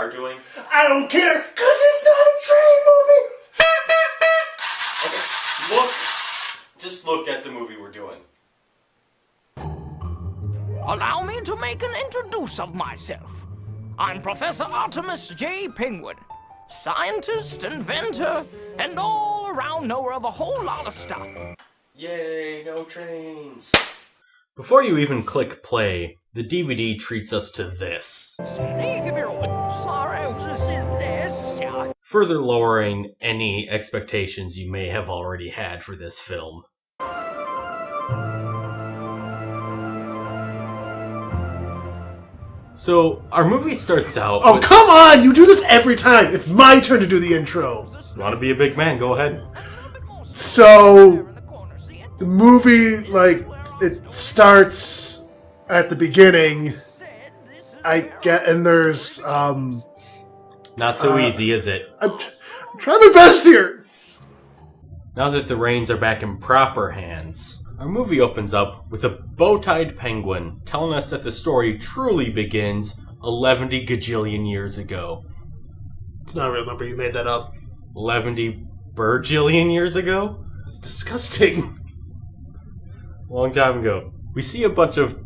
are doing? I don't care, because it's not a train movie! Okay, just look at the movie we're doing. Allow me to make an introduce of myself. I'm Professor Artemis J. Penguin, scientist, inventor, and all-around knower of a whole lot of stuff. Yay, no trains. Before you even click play, the DVD treats us to this, further lowering any expectations you may have already had for this film. So, our movie starts out Oh, with... come on! You do this every time! It's my turn to do the intro! You want to be a big man? Go ahead. So, the movie, it starts at the beginning, and there's, Not so easy, is it? I'm trying my best here! Now that the reins are back in proper hands, our movie opens up with a bow-tied penguin telling us that the story truly begins 11 gajillion years ago. It's not a real number, you made that up. 11 burjillion years ago? It's disgusting. Long time ago. We see a bunch of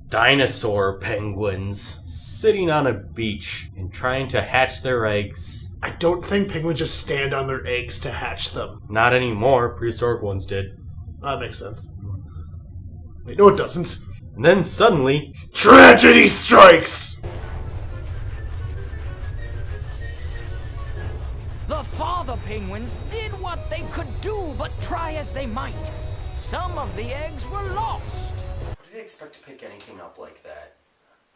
dinosaur penguins sitting on a beach and trying to hatch their eggs. I don't think penguins just stand on their eggs to hatch them. Not anymore. Prehistoric ones did. That makes sense. Wait, no it doesn't. And then suddenly... tragedy strikes! The father penguins did what they could do, but try as they might. Some of the eggs were lost. What did they expect to pick anything up like that?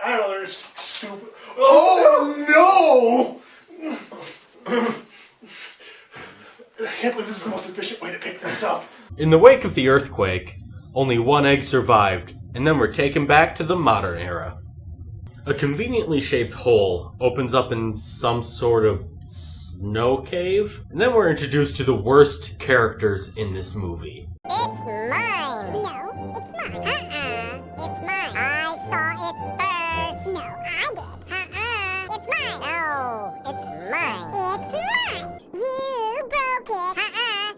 I don't know, they're stupid. Oh no! I can't believe this is the most efficient way to pick things up. In the wake of the earthquake, only one egg survived, and then were taken back to the modern era. A conveniently shaped hole opens up in some sort of snow cave, and then we're introduced to the worst characters in this movie. It's mine. No, it's mine. It's mine. I saw it first. No, I did. It's mine. No, it's mine. It's mine. You broke it.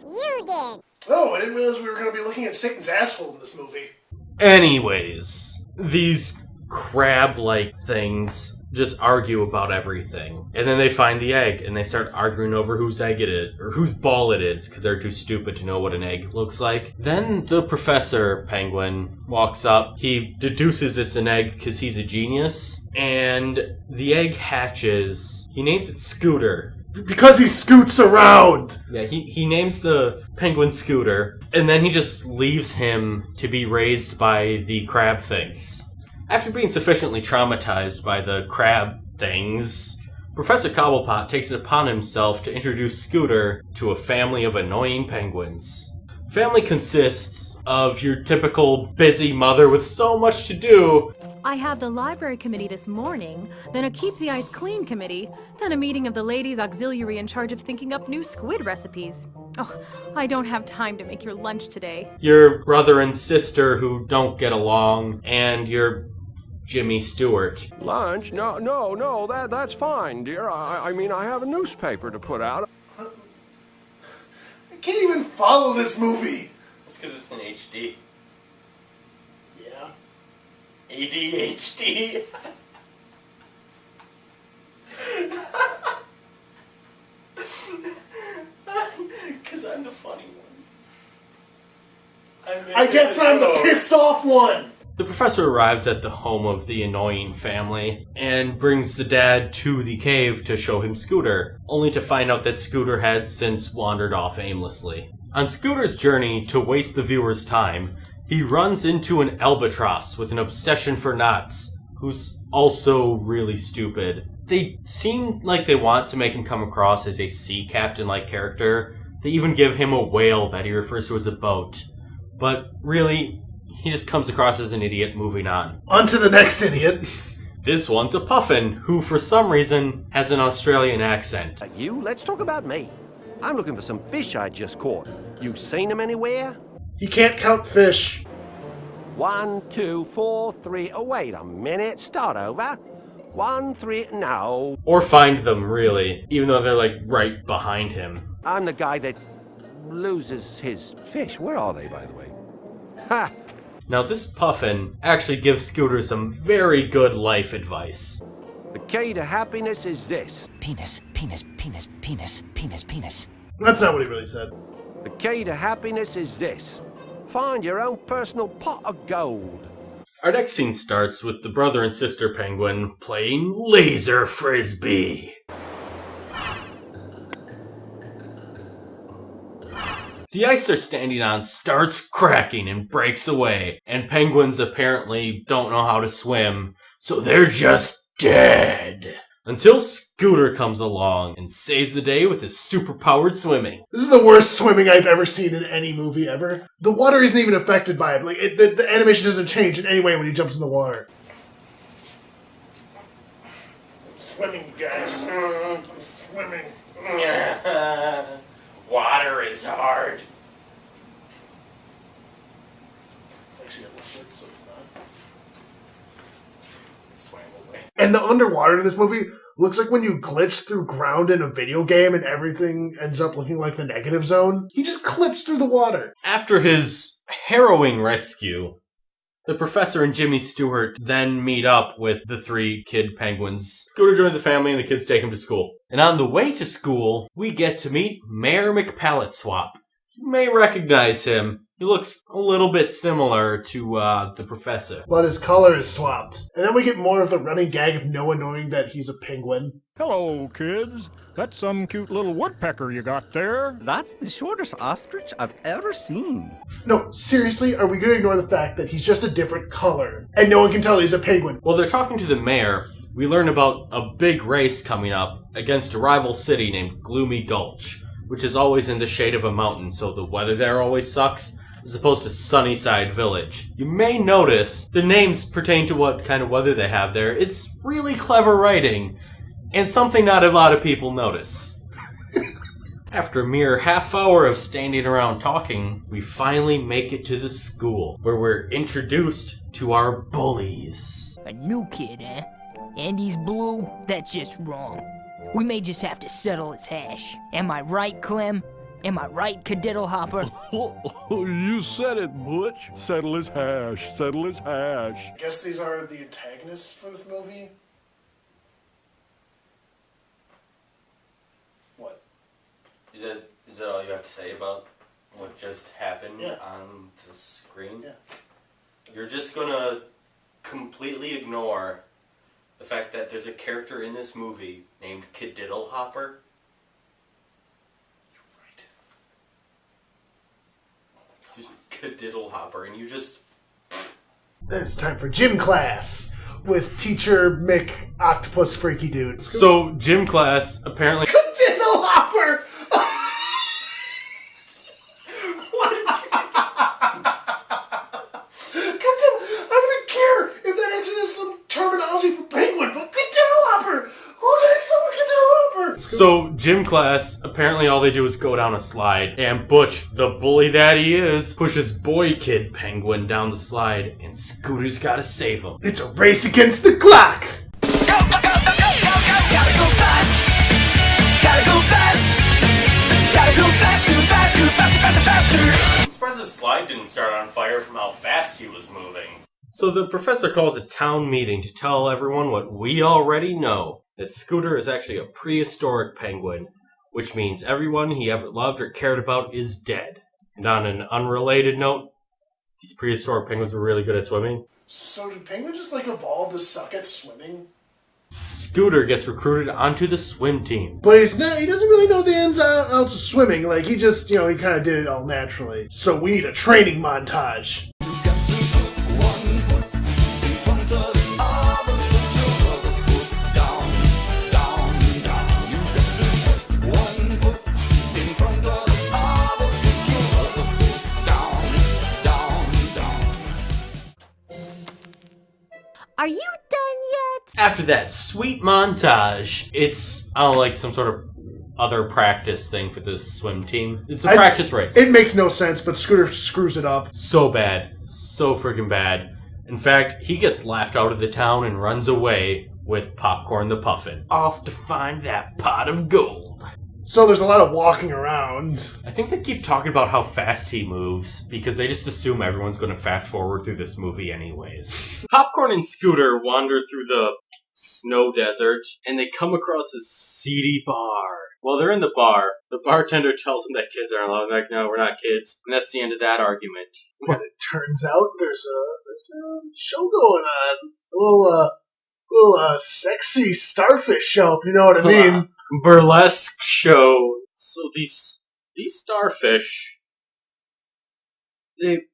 You did. Oh, I didn't realize we were going to be looking at Satan's asshole in this movie. Anyways, these crab-like things just argue about everything. And then they find the egg, and they start arguing over whose egg it is, or whose ball it is, because they're too stupid to know what an egg looks like. Then the Professor Penguin walks up. He deduces it's an egg because he's a genius, and the egg hatches. He names it Scooter. Because he scoots around! Yeah, he names the penguin Scooter, and then he just leaves him to be raised by the crab things. After being sufficiently traumatized by the crab things, Professor Cobblepot takes it upon himself to introduce Scooter to a family of annoying penguins. Family consists of your typical busy mother with so much to do. I have the library committee this morning, then a keep the ice clean committee, then a meeting of the ladies auxiliary in charge of thinking up new squid recipes. Oh, I don't have time to make your lunch today. Your brother and sister who don't get along, and your Jimmy Stewart. Lunch? No, that's fine, dear. I mean, I have a newspaper to put out. I can't even follow this movie! It's because it's in HD. Yeah. ADHD. Because I'm the funny one. I guess I'm the pissed off one! The professor arrives at the home of the annoying family and brings the dad to the cave to show him Scooter, only to find out that Scooter had since wandered off aimlessly. On Scooter's journey to waste the viewer's time, he runs into an albatross with an obsession for knots, who's also really stupid. They seem like they want to make him come across as a sea captain-like character. They even give him a whale that he refers to as a boat. But really, he just comes across as an idiot. Moving on. On to the next idiot. This one's a puffin, who for some reason has an Australian accent. You, let's talk about me. I'm looking for some fish I just caught. You seen them anywhere? He can't count fish. 1, 2, 4, 3. Oh, wait a minute. Start over. 1, 3, no. Or find them, really, even though they're like right behind him. I'm the guy that loses his fish. Where are they, by the way? Ha! Now this puffin actually gives Scooter some very good life advice. The key to happiness is this. Penis, penis, penis, penis, penis, penis. That's not what he really said. The key to happiness is this. Find your own personal pot of gold. Our next scene starts with the brother and sister penguin playing laser frisbee. The ice they're standing on starts cracking and breaks away, and penguins apparently don't know how to swim, so they're just dead. Until Scooter comes along and saves the day with his superpowered swimming. This is the worst swimming I've ever seen in any movie ever. The water isn't even affected by it. Like the animation doesn't change in any way when he jumps in the water. I'm swimming, guys. I'm swimming. Water is hard. Actually, I left it, so it's not. It swam away. And the underwater in this movie looks like when you glitch through ground in a video game and everything ends up looking like the negative zone. He just clips through the water. After his harrowing rescue, the professor and Jimmy Stewart then meet up with the 3 kid penguins. Scooter joins the family and the kids take him to school. And on the way to school, we get to meet Mayor McPalletswap. You may recognize him. He looks a little bit similar to the professor. But his color is swapped. And then we get more of the running gag of Noah knowing that he's a penguin. Hello, kids. That's some cute little woodpecker you got there. That's the shortest ostrich I've ever seen. No, seriously, are we going to ignore the fact that he's just a different color? And no one can tell he's a penguin. While they're talking to the mayor, we learn about a big race coming up against a rival city named Gloomy Gulch, which is always in the shade of a mountain, so the weather there always sucks, as opposed to Sunnyside Village. You may notice the names pertain to what kind of weather they have there. It's really clever writing, and something not a lot of people notice. After a mere half hour of standing around talking, we finally make it to the school, where we're introduced to our bullies. A new kid, eh? And he's blue? That's just wrong. We may just have to settle his hash. Am I right, Clem? Am I right, Cadiddle Hopper? You said it, Butch. Settle his hash. Settle his hash. I guess these are the antagonists for this movie. What? Is that all you have to say about what just happened Yeah. on the screen? Yeah. You're just gonna completely ignore the fact that there's a character in this movie named Cadiddle Hopper? You're right. It's just Cadiddle Hopper, and you just... Then it's time for gym class with teacher Mick Octopus Freaky Dude. So, gym class, apparently... Cadiddle Hopper! What did you... I don't even care if that actually is some terminology for penguin, but Cadiddle Hopper! Who likes some Cadiddle Hopper? So, gym class, apparently all they do is go down a slide, and Butch, the bully that he is, pushes boy kid penguin down the slide, and Scooter's gotta save him. It's a race against the clock! I'm surprised the slide didn't start on fire from how fast he was moving. So the professor calls a town meeting to tell everyone what we already know, that Scooter is actually a prehistoric penguin, which means everyone he ever loved or cared about is dead. And on an unrelated note, these prehistoric penguins were really good at swimming. So did penguins just evolve to suck at swimming? Scooter gets recruited onto the swim team. But he doesn't really know the ins and outs of swimming. He just, he kind of did it all naturally. So we need a training montage. Are you done yet? After that sweet montage, it's, some sort of other practice thing for the swim team. It's a practice race. It makes no sense, but Scooter screws it up. So bad. So freaking bad. In fact, he gets laughed out of the town and runs away, with Popcorn the Puffin, off to find that pot of gold. So there's a lot of walking around. I think they keep talking about how fast he moves, because they just assume everyone's going to fast forward through this movie anyways. Popcorn and Scooter wander through the snow desert, and they come across a seedy bar. While they're in the bar, the bartender tells them that kids aren't allowed. They're like, no, we're not kids. And that's the end of that argument. And it turns out there's a show going on. A little sexy starfish show, if you know what I mean. Burlesque show. So these starfish, they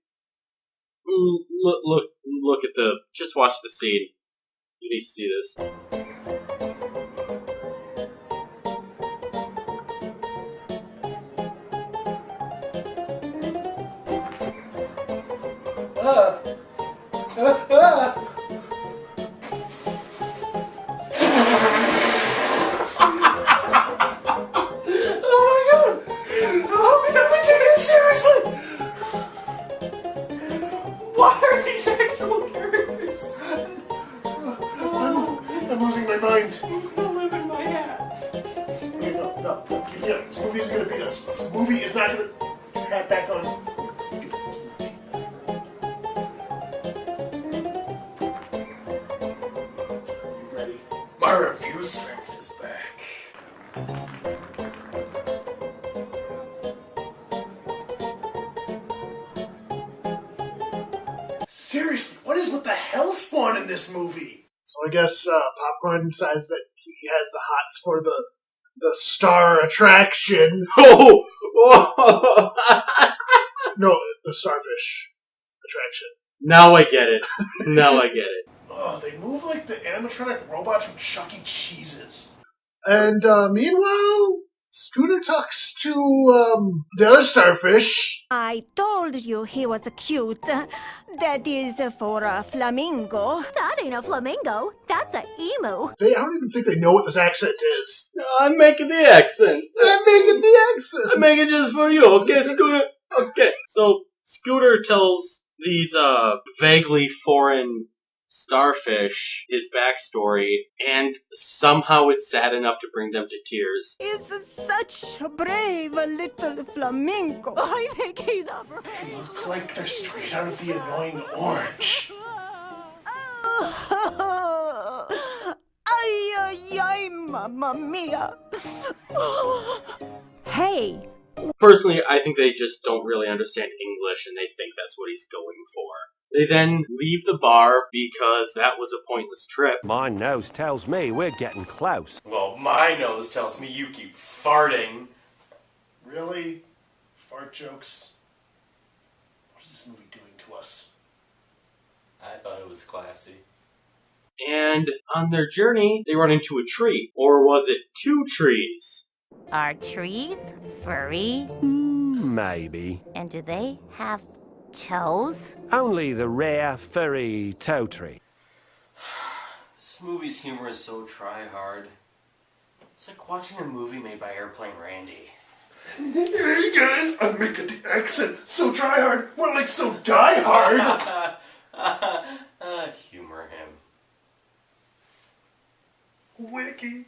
look at the. Just watch the scene. You need to see this. What are these actual characters? I'm losing my mind. I'm gonna live in my hat. Okay, no. Keep it up. This movie isn't gonna beat us. This movie is not gonna... Hat back on. You ready? My review strength is back. Seriously, what is with the hell spawn in this movie? So I guess Popcorn decides that he has the hots for the star attraction. Oh! No, the starfish attraction. Now I get it. Oh, they move like the animatronic robots from Chuck E. Cheese's. And meanwhile, Scooter talks to the other starfish. I told you he was cute. That is for a flamingo. That ain't a flamingo. That's a emu. I don't even think they know what this accent is. I'm making the accent. I'm making the accent. I'm making it just for you, okay, Scooter? Okay. So, Scooter tells these vaguely foreign starfish his backstory, and somehow it's sad enough to bring them to tears. He's such a brave little flamingo. I think he's a brave. They look like they're straight out of the Annoying Orange. Ay, mamma mia. Hey. Personally, I think they just don't really understand English and they think that's what he's going for. They then leave the bar because that was a pointless trip. My nose tells me we're getting close. Well, my nose tells me you keep farting. Really? Fart jokes? What is this movie doing to us? I thought it was classy. And on their journey, they run into a tree. Or was it two trees? Are trees furry? Maybe. And do they have toes? Only the rare furry toe tree. This movie's humor is so try-hard. It's like watching a movie made by Airplane Randy. Hey guys, I'm making the accent. So try hard, more like so die hard. Humor him. Wiki.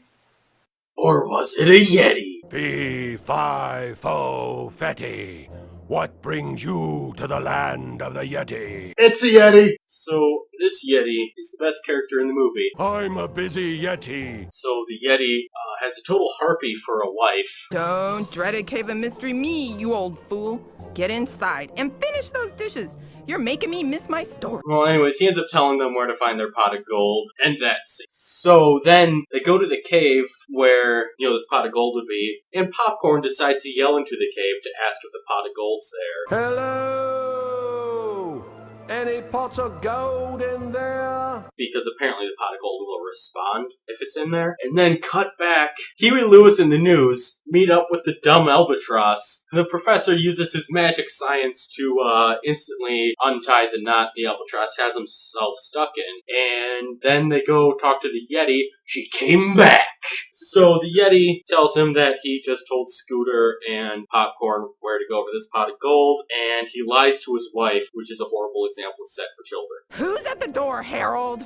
Or was it a Yeti? Fee-fi-fo fetty. What brings you to the land of the Yeti? It's a Yeti. So, this Yeti is the best character in the movie. I'm a busy Yeti. So, the Yeti has a total harpy for a wife. Don't dread it, cave of mystery me, you old fool. Get inside and finish those dishes. You're making me miss my story. Well, anyways, he ends up telling them where to find their pot of gold, and that's it. So then they go to the cave where, this pot of gold would be, and Popcorn decides to yell into the cave to ask if the pot of gold's there. Hello? Any pots of gold in there? Because apparently the pot of gold will respond if it's in there. And then cut back. Huey Lewis in the news meet up with the dumb albatross. The professor uses his magic science to instantly untie the knot the albatross has himself stuck in. And then they go talk to the Yeti He came back! So the Yeti tells him that he just told Scooter and Popcorn where to go for this pot of gold, and he lies to his wife, which is a horrible example set for children. Who's at the door, Harold?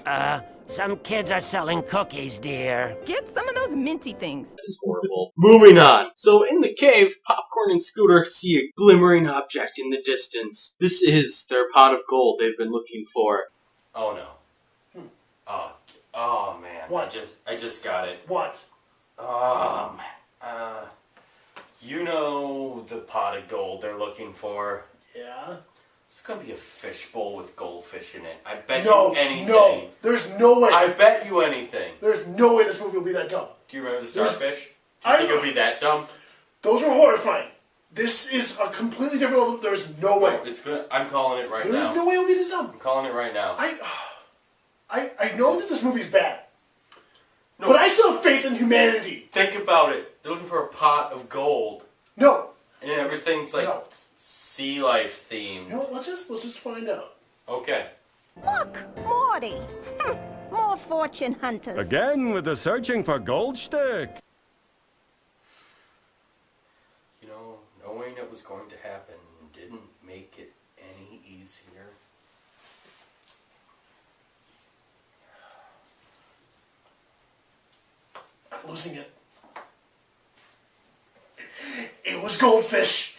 Some kids are selling cookies, dear. Get some of those minty things. That is horrible. Moving on. So in the cave, Popcorn and Scooter see a glimmering object in the distance. This is their pot of gold they've been looking for. Oh no. Oh man. What? I just got it. What? You know the pot of gold they're looking for? Yeah? It's gonna be a fishbowl with goldfish in it. I bet No, you anything. no, there's no way. I bet you anything. There's no way this movie will be that dumb. Do you remember the starfish? Do I- you think it'll be that dumb? Those were horrifying. This is a completely different world. There's no way. No, it's gonna. I'm calling it right now. There's no way it'll be this dumb. I'm calling it right now. I know that this movie's bad. No. But I still have faith in humanity. Think about it. They're looking for a pot of gold. No. And everything's like No. sea life themed. No, let's just find out. Okay. Look, Morty. More fortune hunters. Again with the searching for gold stick. You know, knowing it was going to happen didn't make it any easier. I'm losing it. It was goldfish.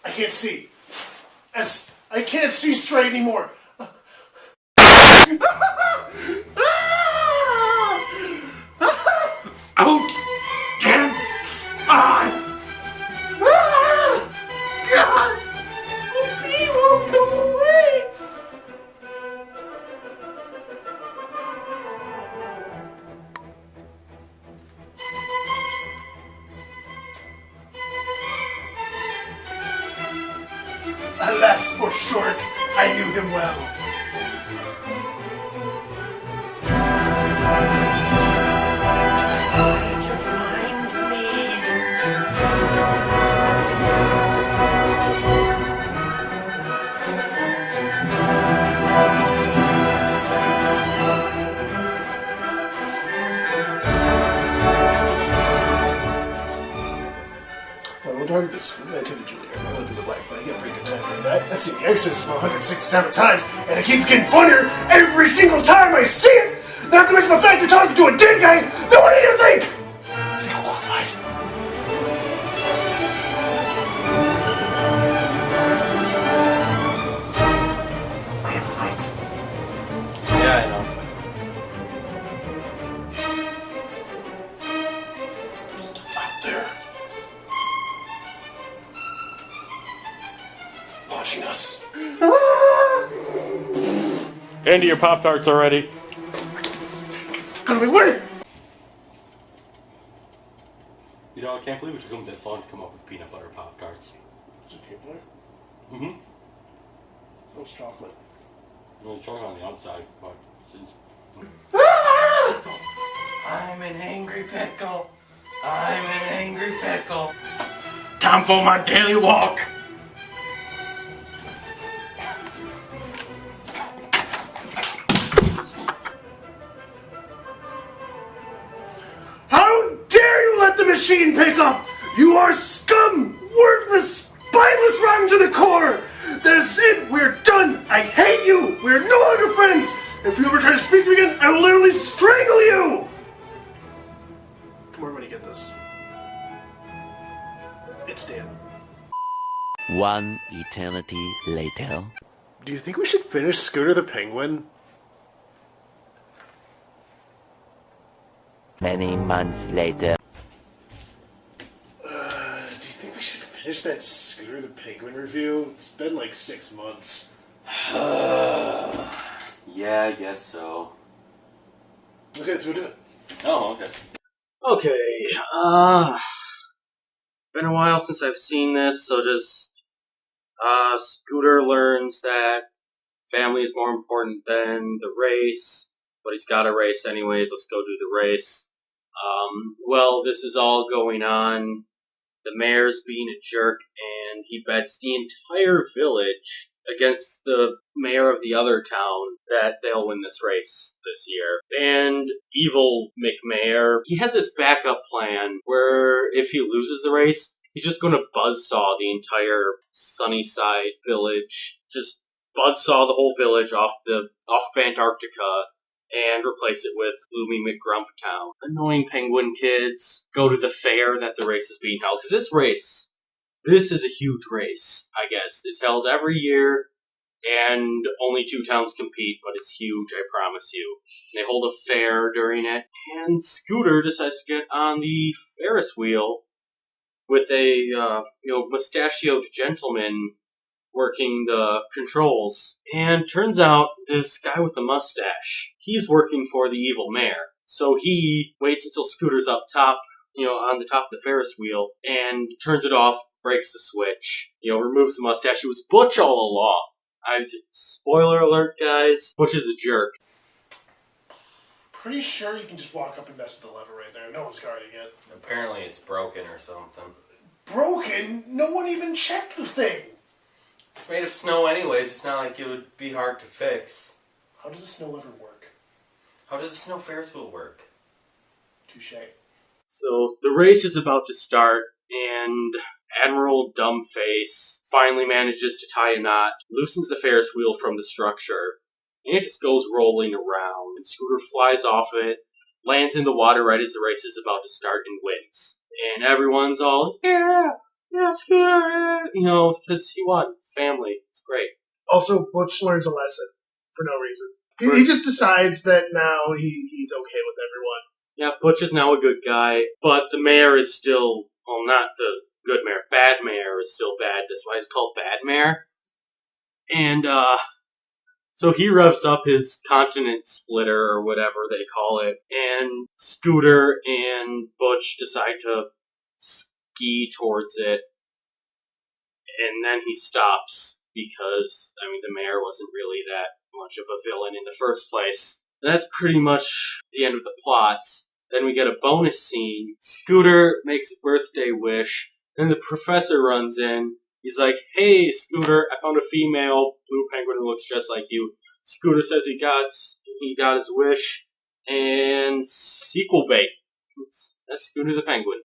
I can't see. I can't see straight anymore. Out! Get on! God! He won't go away! Alas, poor Shork, I knew him well. Try to find me. I went over to school. I took a Julia. I went through the Black Plague. I had a pretty good time doing that. Let's see, The Exorcist 167 times, and it keeps getting funnier every single time I see it! Not to mention the fact you're talking to a dead guy! Now what do you think? I think I'm qualified. I am right. Yeah, I know. Stuff out there. Watching us. Into your Pop-Tarts already. It's gonna be weird! You know, I can't believe it took them this long to come up with peanut butter Pop-Tarts. Is it peanut butter? Mm-hmm. No, it's chocolate. No, it's chocolate on the outside, but since... I'm an angry pickle. I'm an angry pickle. Time for my daily walk. How dare you let the machine pick up? You are scum! Worthless, spineless, rotten to the core! That's it! We're done! I hate you! We're no longer friends! If you ever try to speak to me again, I will literally strangle you! Come on, everybody, get this. It's Dan. One eternity later. Do you think we should finish Scooter the Penguin? Many months later. Do you think we should finish that Scooter the Penguin review? It's been like 6 months. Yeah, I guess so. Okay, let's go do it. Oh, okay. Okay, been a while since I've seen this, so just, Scooter learns that family is more important than the race, but he's got a race anyways, let's go do the race. Well, this is all going on, the mayor's being a jerk, and he bets the entire village against the mayor of the other town that they'll win this race this year. And evil McMayor, he has this backup plan where if he loses the race, he's just going to buzzsaw the entire Sunnyside village. Just buzzsaw the whole village off Antarctica and replace it with Gloomy McGrump Town. Annoying penguin kids go to the fair that the race is being held. Because this is a huge race, I guess. It's held every year, and only 2 towns compete, but it's huge, I promise you. They hold a fair during it, and Scooter decides to get on the Ferris wheel with a mustachioed gentleman working the controls. And turns out this guy with the mustache, he's working for the evil mayor. So he waits until Scooter's up top, on the top of the Ferris wheel, and turns it off, breaks the switch, removes the mustache. It was Butch all along. Spoiler alert, guys. Butch is a jerk. Pretty sure you can just walk up and mess with the lever right there. No one's guarding it. Apparently it's broken or something. Broken? No one even checked the thing. It's made of snow anyways. It's not like it would be hard to fix. How does a snow lever work? How does a snow Ferris wheel work? Touche. So the race is about to start, and Admiral Dumbface finally manages to tie a knot, loosens the Ferris wheel from the structure, and it just goes rolling around. And Scooter flies off it, lands in the water right as the race is about to start, and wins. And everyone's all, yeah, Scooter, because he won. Family. It's great. Also, Butch learns a lesson for no reason. He just decides that now he's okay with everyone. Yeah, Butch is now a good guy, but the mayor is still, well, not the good mayor. Bad mayor is still bad. That's why he's called Bad Mayor. And, so he revs up his continent splitter, or whatever they call it, and Scooter and Butch decide to ski towards it. And then he stops because, the mayor wasn't really that much of a villain in the first place. And that's pretty much the end of the plot. Then we get a bonus scene. Scooter makes a birthday wish. Then the professor runs in. He's like, hey, Scooter, I found a female blue penguin who looks just like you. Scooter says he got his wish. And sequel bait. That's Scooter the Penguin.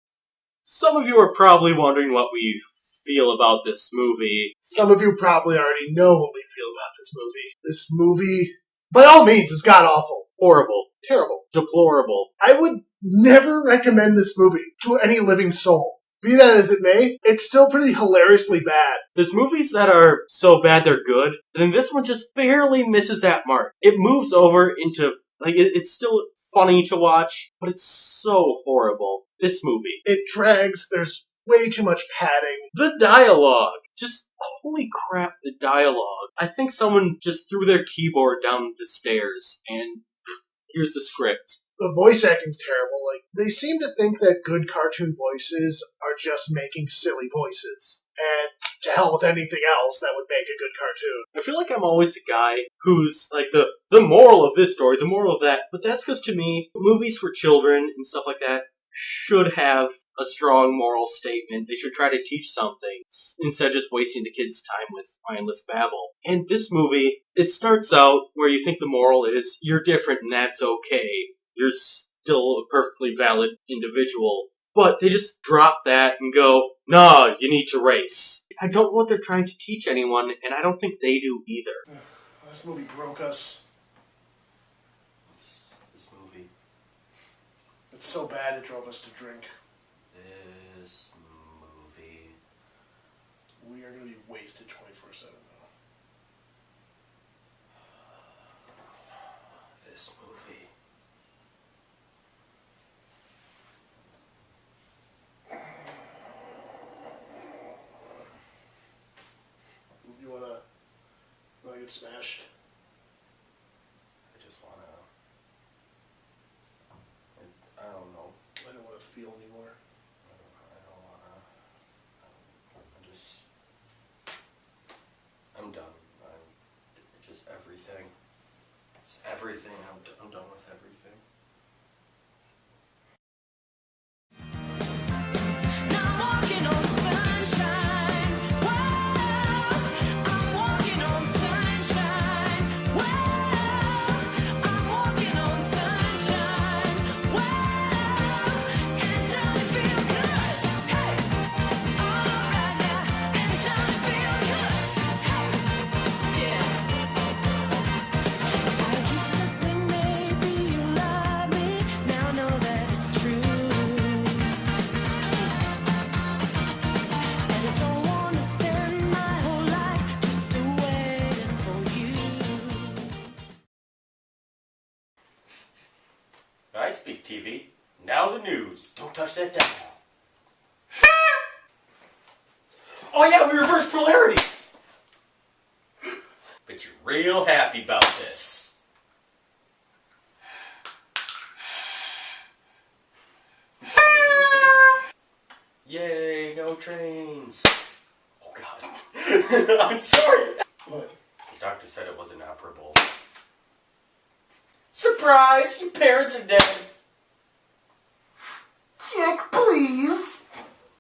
Some of you are probably wondering what we feel about this movie. Some of you probably already know what we feel about this movie. This movie, by all means, is god-awful. Horrible. Terrible. Deplorable. I would never recommend this movie to any living soul. Be that as it may, it's still pretty hilariously bad. There's movies that are so bad they're good, and then this one just barely misses that mark. It moves over into, it's still funny to watch, but it's so horrible. This movie. It drags, there's way too much padding. The dialogue. Just, holy crap, the dialogue. I think someone just threw their keyboard down the stairs, and here's the script. The voice acting's terrible. They seem to think that good cartoon voices are just making silly voices. And to hell with anything else that would make a good cartoon. I feel like I'm always the guy who's like the moral of this story, the moral of that. But that's because to me, movies for children and stuff like that should have a strong moral statement. They should try to teach something instead of just wasting the kids' time with mindless babble. And this movie, it starts out where you think the moral is, you're different and that's okay. You're still a perfectly valid individual. But they just drop that and go, nah, you need to race. I don't know what they're trying to teach anyone, and I don't think they do either. This movie broke us. This movie. It's so bad it drove us to drink. This movie. We are going to be wasted 24/7 now. This movie. You wanna get smashed? I just wanna... I don't know. I don't want to feel anymore. I don't wanna... I'm done. I'm just everything. It's everything. I'm done with everything. Now I'm walking on sunshine. Whoa, I'm walking on I speak TV. Now the news. Don't touch that dial. Oh yeah, we reversed polarities! But you're real happy about this. Yay, no trains. Oh god. I'm sorry. What? The doctor said it was inoperable. Surprise! Your parents are dead.